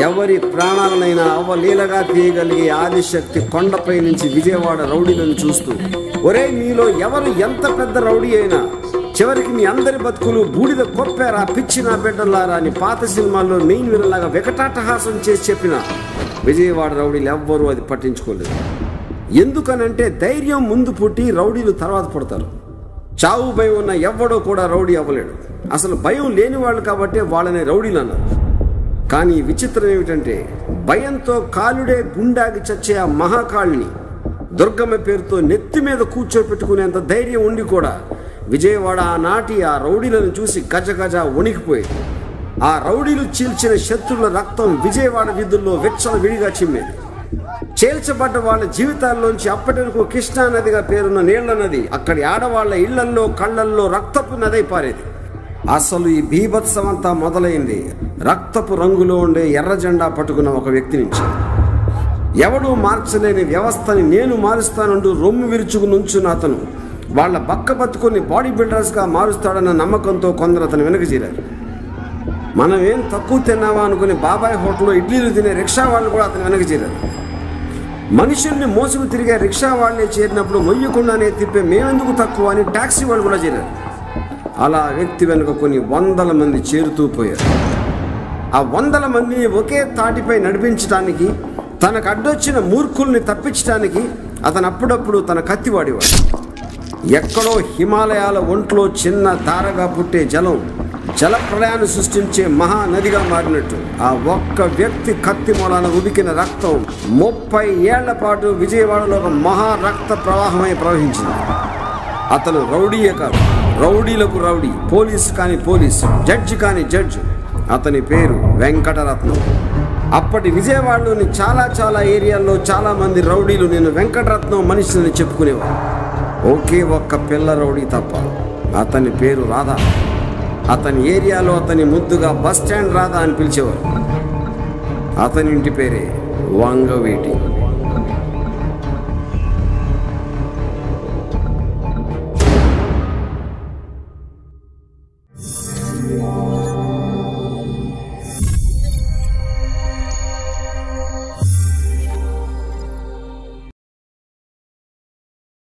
ఎవరి ప్రాణాలనైనా అవలీలగా తీయగలిగే ఆదిశక్తి కొండపై నుంచి విజయవాడ రౌడీలను చూస్తూ, ఒరే మీలో ఎవరు ఎంత పెద్ద రౌడీ అయినా చివరికి మీ అందరి బతుకులు బూడిద కొప్పారా పిచ్చి నా బిడ్డలారా అని పాత సినిమాల్లో మెయిన్ విలన్లాగా వికటాటహాసం చేసి చెప్పిన విజయవాడ రౌడీలు ఎవ్వరూ అది పట్టించుకోలేదు. ఎందుకనంటే ధైర్యం ముందు పుట్టి రౌడీలు తర్వాత పుడతారు. చావు భయం ఉన్న ఎవ్వడో కూడా రౌడీ అవ్వలేడు. అసలు భయం లేని వాళ్ళు కాబట్టి వాళ్ళని రౌడీలు అన్నారు. కానీ విచిత్రం ఏమిటంటే భయంతో కాలుడే గుండాగి చచ్చే ఆ మహాకాళిని దుర్గమ్మ పేరుతో నెత్తి మీద కూర్చోపెట్టుకునేంత ధైర్యం ఉండి కూడా విజయవాడ ఆనాటి ఆ రౌడీలను చూసి గజగజ వణికిపోయేది. ఆ రౌడీలు చీల్చిన శత్రువుల రక్తం విజయవాడ వీధుల్లో వెచ్చల విడిగా చిమ్మేది. చేల్చబడ్డ వాళ్ళ జీవితాల్లోంచి అప్పటి వరకు కృష్ణా నదిగా పేరున్న నీళ్ల నది అక్కడి ఆడవాళ్ల ఇళ్లల్లో కళ్లల్లో రక్తపు నదై పారేది. అసలు ఈ బీభత్సమంతా మొదలైంది రక్తపు రంగులో ఉండే ఎర్ర జెండా పట్టుకున్న ఒక వ్యక్తి నుంచి. ఎవడూ మార్చలేని వ్యవస్థని నేను మారుస్తానంటూ రొమ్ము విరుచుకు నుంచున్న అతను వాళ్ళ బక్క బతుకుని బాడీ బిల్డర్స్గా మారుస్తాడన్న నమ్మకంతో కొందరు అతను వెనక చేరారు. మనం ఏం తక్కువ తిన్నావా అనుకుని బాబాయ్ హోటల్లో ఇడ్లీలు తినే రిక్షా వాళ్ళు కూడా అతను వెనక చేరారు. మనుషుల్ని మోసుకు తిరిగే రిక్షా వాళ్ళే చేరినప్పుడు మొయ్యకుండానే తిప్పే మేమెందుకు తక్కువ అని టాక్సీ వాళ్ళు కూడా చేరారు. అలా వ్యక్తి వెనుక కొన్ని 100 మంది చేరుతూ పోయారు. ఆ 100 మందిని ఒకే తాటిపై నడిపించడానికి, తనకు అడ్డొచ్చిన మూర్ఖుల్ని తప్పించడానికి అతను అప్పుడప్పుడు తన కత్తి వాడేవాడు. ఎక్కడో హిమాలయాల ఒంట్లో చిన్న ధారగా పుట్టే జలం జలప్రళయాన్ని సృష్టించే మహానదిగా మారినట్టు ఆ ఒక్క వ్యక్తి కత్తి మూలాన ఉబికిన రక్తం 30 ఏళ్ల పాటు విజయవాడలో ఒక మహా రక్త ప్రవాహమై ప్రవహించింది. అతను రౌడీయే కాదు, రౌడీలకు రౌడీ, పోలీసు కాని పోలీసు, జడ్జి కాని జడ్జి. అతని పేరు వెంకటరత్నం. అప్పటి విజయవాడలోని చాలా ఏరియాల్లో చాలా మంది రౌడీలు నేను వెంకటరత్నం మనిషిని చెప్పుకునేవారు. ఒకే ఒక్క పిల్ల రౌడీ తప్ప. అతని పేరు రాధా. అతని ఏరియాలో అతని ముద్దుగా బస్ స్టాండ్ రాధా అని పిలిచేవారు. అతని ఇంటి పేరే వంగవీటి.